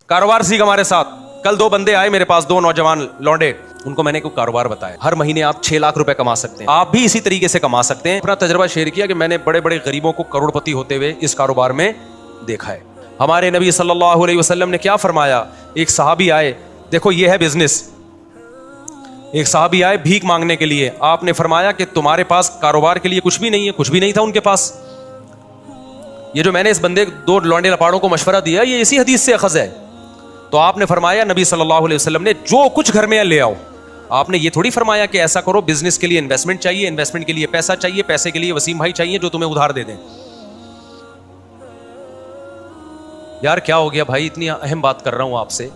कारोबार सीख हमारे साथ। कल दो बंदे आए मेरे पास, दो नौजवान लौंडे, उनको मैंने कोई कारोबार बताया। हर महीने आप 6 लाख रुपए कमा सकते हैं, आप भी इसी तरीके से कमा सकते हैं। अपना तजर्बा शेयर किया कि मैंने बड़े बड़े गरीबों को करोड़पति होते हुए इस कारोबार में देखा है। हमारे नबी सल्लल्लाहु अलैहि वसल्लम ने क्या फरमाया, एक सहाबी आए, देखो ये है बिजनेस, एक सहाबी आए भीख मांगने के लिए, आपने फरमाया कि तुम्हारे पास कारोबार के लिए कुछ भी नहीं है। कुछ भी नहीं था उनके पास। ये जो मैंने इस बंदे दो लौंडे लपाड़ों को मशवरा दिया, ये इसी हदीस से अखज़ है। तो आपने फरमाया, नबी सल्लल्लाहु अलैहि वसल्लम ने, जो कुछ घर में है ले आओ। आपने ये थोड़ी फरमाया कि ऐसा करो, बिजनेस के लिए इन्वेस्टमेंट चाहिए, इन्वेस्टमेंट के लिए पैसा चाहिए, पैसे के लिए वसीम भाई चाहिए जो तुम्हें उधार दे दें। यार क्या हो गया भाई, इतनी अहम बात कर रहा हूं आपसे।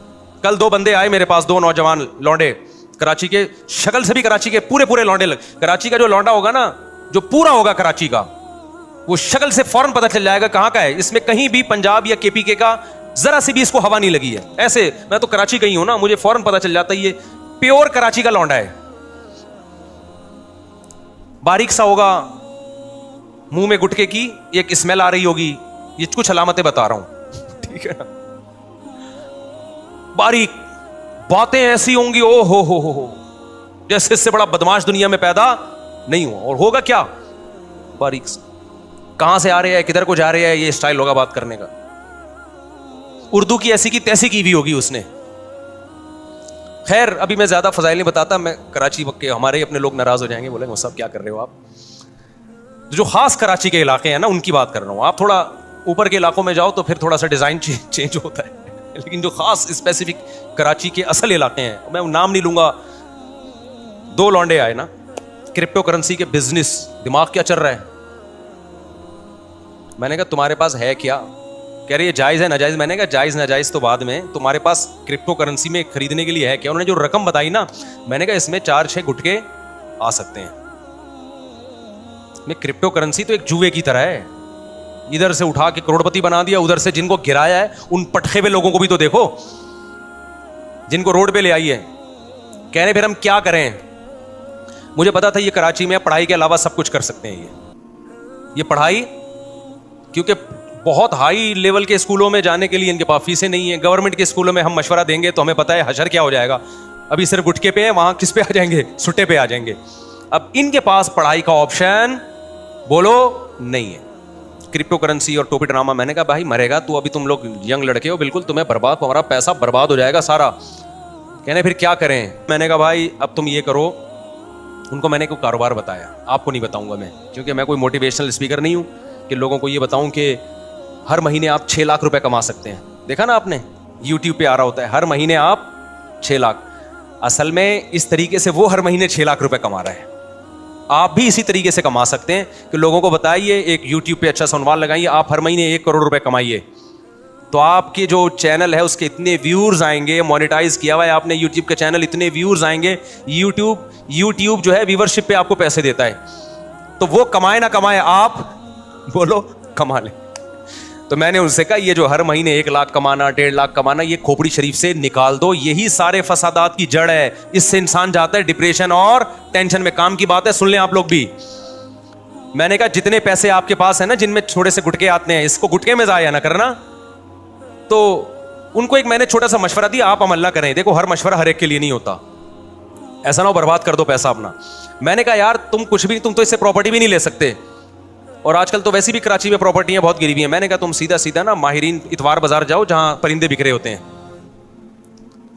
कल दो बंदे आए मेरे पास, दो नौजवान लौंडे, कराची के, शक्ल से भी कराची के पूरे लौंडे। कराची का जो लौंडा होगा ना, जो पूरा होगा कराची का, वो शक्ल से फौरन पता चल जाएगा कहां का है। इसमें कहीं भी पंजाब या केपीके का जरा सी भी इसको हवा नहीं लगी है। ऐसे मैं तो कराची का ही हूं ना, मुझे फौरन पता चल जाता है ये प्योर कराची का लौंडा है। बारीक सा होगा, मुंह में गुटके की एक स्मेल आ रही होगी, ये कुछ अलामतें बता रहा हूं, ठीक है ना। बारीक, बातें ऐसी होंगी, ओ हो, जैसे इससे बड़ा बदमाश दुनिया में पैदा नहीं हुआ। और होगा क्या, बारीक सा, कहां से आ रहे हैं, किधर को जा रहे हैं, ये स्टाइल होगा बात करने का। उर्दू की ऐसी की तैसी की भी होगी उसने। खैर अभी मैं ज्यादा फजाइल नहीं बताता, मैं कराची के हमारे अपने लोग नाराज हो जाएंगे, बोलेंगे सब क्या कर रहे हो आप। जो खास कराची के इलाके हैं ना, उनकी बात कर रहा हूं। आप थोड़ा ऊपर के इलाकों में जाओ तो फिर थोड़ा सा डिजाइन चेंज होता है, लेकिन जो खास स्पेसिफिक कराची के असल इलाके हैं, मैं नाम नहीं लूंगा। दो लौंडे आए ना, क्रिप्टो करेंसी के बिजनेस, दिमाग क्या चल रहा है। मैंने कहा तुम्हारे पास है क्या, कह रही है जायज है नाजायज। मैंने कहा जायज नाजायज तो बाद में, तुम्हारे पास क्रिप्टो करेंसी में खरीदने के लिए है क्या। उन्होंने जो रकम बताई ना, मैंने कहा इसमें 4-6 गुटके आ सकते हैं। क्रिप्टो करेंसी तो एक जुए की तरह है, इधर से उठा के करोड़पति बना दिया, उधर से जिनको गिराया है उन पटखे हुए लोगों को भी तो देखो, जिनको रोड पे ले आई है। कह रहे फिर हम क्या करें। मुझे पता था ये कराची में पढ़ाई के अलावा सब कुछ कर सकते हैं। ये पढ़ाई, क्योंकि बहुत हाई लेवल के स्कूलों में जाने के लिए इनके पास फीसें नहीं है। गवर्नमेंट के स्कूलों में हम मशवरा देंगे तो हमें पता है हशर क्या हो जाएगा। अभी सिर्फ गुटके पे है, वहां किस पे आ जाएंगे, सुट्टे पे आ जाएंगे। अब इनके पास पढ़ाई का ऑप्शन बोलो नहीं है। क्रिप्टो करेंसी और टोपी ड्रामा। मैंने कहा भाई मरेगा तू, अभी तुम लोग यंग लड़के हो, बिल्कुल तुम्हें बर्बाद, हमारा पैसा बर्बाद हो जाएगा सारा। कहने फिर क्या करें। मैंने कहा भाई अब तुम ये करो। उनको मैंने कोई कारोबार बताया, आपको नहीं बताऊंगा मैं, क्योंकि मैं कोई मोटिवेशनल स्पीकर नहीं हूं कि लोगों को ये बताऊं कि हर महीने आप 6 लाख रुपए कमा सकते हैं। देखा ना आपने, यूट्यूब पे आ रहा होता है हर महीने आप 6 लाख। असल में इस तरीके से वो हर महीने 6 लाख रुपए कमा रहा है। आप भी इसी तरीके से कमा सकते हैं कि लोगों को बताइए, एक यूट्यूब पे अच्छा सनवाल लगाइए, आप हर महीने 1 करोड़ रुपए कमाइए, तो आपके जो चैनल है उसके इतने व्यूअर्स आएंगे। मोनेटाइज किया हुआ है आपने यूट्यूब का चैनल, इतने व्यूअर्स आएंगे। यूट्यूब जो है व्यूअरशिप पे आपको पैसे देता है, तो वो कमाए ना कमाए, आप बोलो कमा ले। तो मैंने उनसे कहा ये जो हर महीने 1 लाख कमाना, 1.5 लाख कमाना, ये खोपड़ी शरीफ से निकाल दो, यही सारे फसादात की जड़ है। इससे इंसान जाता है डिप्रेशन और टेंशन में। काम की बात है, सुन लें आप लोग भी। मैंने कहा जितने पैसे आपके पास है ना, जिनमें छोटे से गुटके आते हैं, इसको गुटके में जाया ना करना। तो उनको एक मैंने छोटा सा मशवरा दिया, आप अमल ना करें। देखो हर मशवरा हर एक के लिए नहीं होता, ऐसा ना हो बर्बाद कर दो पैसा अपना। मैंने कहा यार तुम कुछ भी, तुम तो इससे प्रॉपर्टी भी नहीं ले सकते, और आजकल तो वैसे भी कराची में प्रॉपर्टियां बहुत गिरी हुई हैं। मैंने कहा तुम सीधा ना माहिरीन इतवार बाजार जाओ जहां परिंदे बिक रहे होते हैं।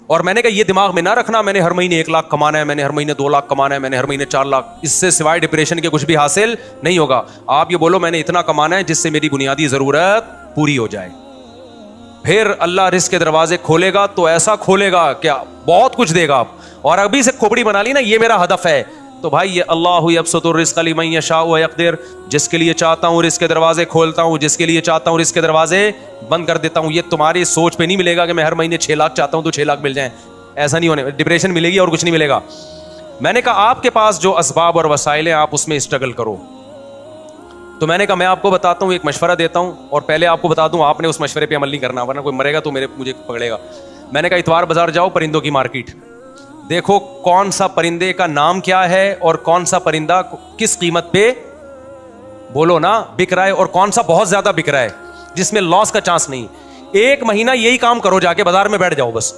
और मैंने कहा ये दिमाग में ना रखना मैंने हर महीने 1 लाख कमाना है, मैंने हर महीने 2 लाख कमाना है, मैंने हर महीने 4 लाख। इससे सिवाय डिप्रेशन के कुछ भी हासिल नहीं होगा। आप ये बोलो मैंने इतना कमाना है जिससे मेरी बुनियादी जरूरत पूरी हो जाए। फिर अल्लाह रिस्क के दरवाजे खोलेगा तो ऐसा खोलेगा क्या बहुत कुछ देगा आप। और अभी से खोपड़ी बना ली ना ये मेरा हदफ है, तो भाई ये अल्लाहु यबसुतुर रिज़्क़ लिमन यशाअ व यक़दिर, जिसके लिए चाहता हूँ रिस्क के दरवाजे खोलता हूँ, जिसके लिए चाहता हूँ रिस्क के दरवाजे बंद कर देता हूँ। ये तुम्हारी सोच पे नहीं मिलेगा कि मैं हर महीने 6 लाख चाहता हूँ तो 6 लाख मिल जाए, ऐसा नहीं होने। डिप्रेशन मिलेगी और कुछ नहीं मिलेगा। मैंने कहा आपके पास जो असबाब और वसाइल हैं आप उसमें स्ट्रगल करो। तो मैंने कहा मैं आपको बताता हूँ, एक मशवरा देता हूँ, और पहले आपको बता दूँ आपने उस मशवरे पे अमल नहीं करना, वरना कोई मरेगा तो मुझे पकड़ेगा। मैंने कहा इतवार बाजार जाओ, परिंदों की मार्केट देखो, कौन सा परिंदे का नाम क्या है और कौन सा परिंदा किस कीमत पे بولو نا بک رہا ہے, اور کون سا بہت زیادہ بک رہا ہے جس میں لاس کا چانس نہیں. 1 مہینہ یہی کام کرو, جا کے بازار میں بیٹھ جاؤ بس,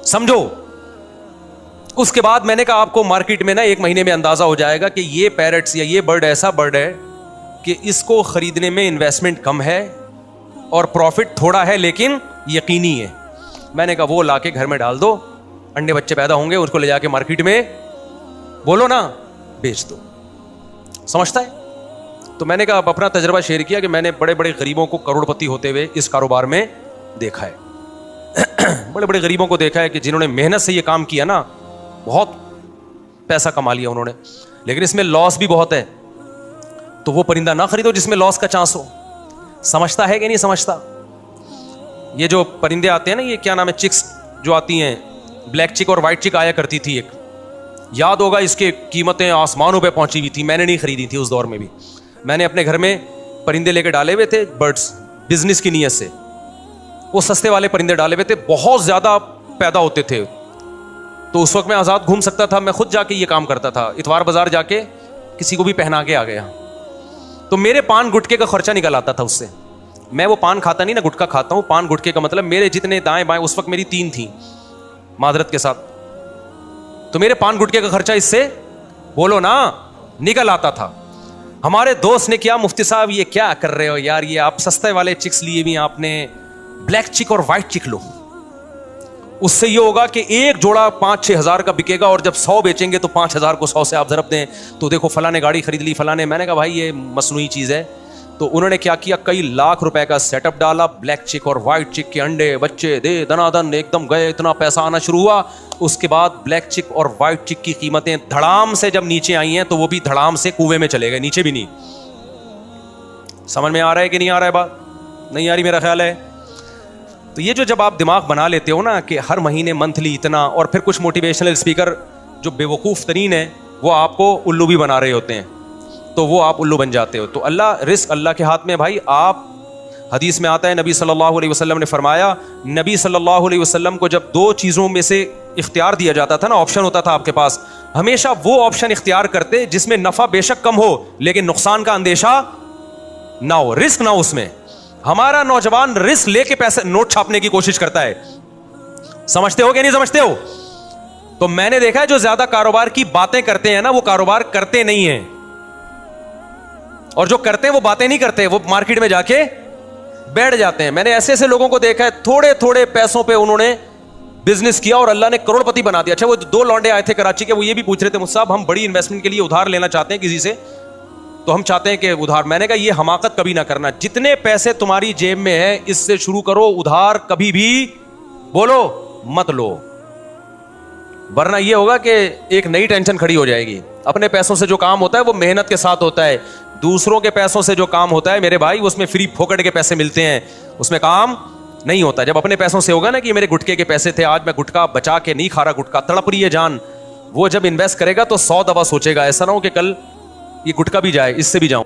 سمجھو. اس کے بعد میں نے کہا آپ کو مارکیٹ میں نا 1 مہینے میں اندازہ ہو جائے گا کہ یہ پیرٹس یا یہ برڈ ایسا برڈ ہے کہ اس کو خریدنے میں انویسٹمنٹ کم ہے اور پروفٹ تھوڑا ہے لیکن یقینی ہے. میں نے کہا وہ لا کے گھر میں ڈال دو, انڈے بچے پیدا ہوں گے, اس کو لے جا کے مارکیٹ میں بولو نا بیچ دو. سمجھتا ہے؟ تو میں نے کہا اپنا تجربہ شیئر کیا کہ میں نے بڑے بڑے غریبوں کو کروڑ پتی ہوتے ہوئے اس کاروبار میں دیکھا ہے. بڑے بڑے غریبوں کو دیکھا ہے کہ جنہوں نے محنت سے یہ کام کیا نا, بہت پیسہ کما لیا انہوں نے, لیکن اس میں لاس بھی بہت ہے. تو وہ پرندہ نہ خریدو جس میں لاس کا چانس ہو. سمجھتا ہے کہ نہیں سمجھتا؟ یہ جو پرندے آتے ہیں نا, یہ کیا نام ہے, چکس جو آتی ہیں, بلیک چک اور وائٹ چک آیا کرتی تھی ایک, یاد ہوگا اس کے قیمتیں آسمانوں پہ پہنچی ہوئی تھی. میں نے نہیں خریدی تھی اس دور میں بھی, میں نے اپنے گھر میں پرندے لے کے ڈالے ہوئے تھے, برڈس, بزنس کی نیت سے. وہ سستے والے پرندے ڈالے ہوئے تھے, بہت زیادہ پیدا ہوتے تھے. تو اس وقت میں آزاد گھوم سکتا تھا, میں خود جا کے یہ کام کرتا تھا, اتوار بازار جا کے کسی کو بھی پہنا کے آ گیا. تو میرے پان گٹکے کا خرچہ نکل آتا تھا اس سے. میں وہ پان کھاتا نہیں نا, گٹکا کھاتا ہوں. پان گٹکے کا مطلب میرے جتنے دائیں بائیں, اس وقت میری 3 تھیں معذرت کے ساتھ, تو میرے پان گٹکے کا خرچہ اس سے بولو نا نکل آتا تھا. ہمارے دوست نے کیا, مفتی صاحب یہ کیا کر رہے ہو یار, یہ آپ سستے والے چکس لیے بھی آپ نے, بلیک چک اور وائٹ چک لو. اس سے یہ ہوگا کہ ایک جوڑا 5-6 ہزار کا بکے گا, اور جب 100 بیچیں گے تو 5,000 کو 100 سے آپ ضرب دیں تو دیکھو فلاں نے گاڑی خرید لی, فلاں نے. میں نے کہا بھائی یہ مصنوعی چیز ہے. تو انہوں نے کیا کیا, کئی لاکھ روپے کا سیٹ اپ ڈالا, بلیک چک اور وائٹ چک کے انڈے بچے دے دنا دن ایک دم گئے, اتنا پیسہ آنا شروع ہوا. اس کے بعد بلیک چک اور وائٹ چک کی قیمتیں دھڑام سے جب نیچے آئی ہیں تو وہ بھی دھڑام سے کنویں میں چلے گئے, نیچے بھی نہیں. سمجھ میں آ رہا ہے کہ نہیں آ رہا ہے؟ بات نہیں آ رہی میرا خیال ہے. تو یہ جو جب آپ دماغ بنا لیتے ہو نا کہ ہر مہینے منتھلی اتنا, اور پھر کچھ موٹیویشنل اسپیکر جو بے وقوف ترین ہیں وہ آپ کو الو بھی بنا رہے ہوتے ہیں, تو وہ آپ الو بن جاتے ہو. تو اللہ, رزق اللہ کے ہاتھ میں بھائی. آپ حدیث میں آتا ہے, نبی صلی اللہ علیہ وسلم نے فرمایا, نبی صلی اللہ علیہ وسلم کو جب 2 چیزوں میں سے اختیار دیا جاتا تھا نا, آپشن ہوتا تھا آپ کے پاس, ہمیشہ وہ آپشن اختیار کرتے جس میں نفع بے شک کم ہو لیکن نقصان کا اندیشہ نہ ہو, رسک نہ ہو اس میں. ہمارا نوجوان رسک لے کے پیسے نوٹ چھاپنے کی کوشش کرتا ہے. سمجھتے ہو کہ نہیں سمجھتے ہو؟ تو میں نے دیکھا ہے جو زیادہ کاروبار کی باتیں کرتے ہیں نا, وہ کاروبار کرتے نہیں ہیں, اور جو کرتے ہیں وہ باتیں نہیں کرتے, وہ مارکیٹ میں جا کے بیٹھ جاتے ہیں. میں نے ایسے ایسے لوگوں کو دیکھا ہے, تھوڑے تھوڑے پیسوں پہ انہوں نے بزنس کیا اور اللہ نے کروڑ پتی بنا دیا. اچھا وہ 2 لونڈے آئے تھے کراچی کے, وہ یہ بھی پوچھ رہے تھے مجھ صاحب ہم بڑی انویسٹمنٹ کے لیے ادھار لینا چاہتے ہیں کسی سے, تو ہم چاہتے ہیں کہ ادھار. میں نے کہا یہ حماقت کبھی نہ کرنا, جتنے پیسے تمہاری جیب میں ہیں اس سے شروع کرو, ادھار کبھی بھی بولو مت لو, ورنہ یہ ہوگا کہ ایک نئی ٹینشن کھڑی ہو جائے گی. اپنے پیسوں سے جو کام ہوتا ہے وہ محنت کے ساتھ ہوتا ہے, دوسروں کے پیسوں سے جو کام ہوتا ہے میرے بھائی اس میں فری پھوکٹ کے پیسے ملتے ہیں, اس میں کام نہیں ہوتا. جب اپنے پیسوں سے ہوگا نا کہ میرے گٹکے کے پیسے تھے, آج میں گٹکا بچا کے نہیں کھا رہا, گٹکا تڑپ رہی ہے جان, وہ جب انویسٹ کرے گا تو 100 دفعہ سوچے گا ایسا نہ ہو کہ کل یہ گٹکا بھی جائے, اس سے بھی جاؤں.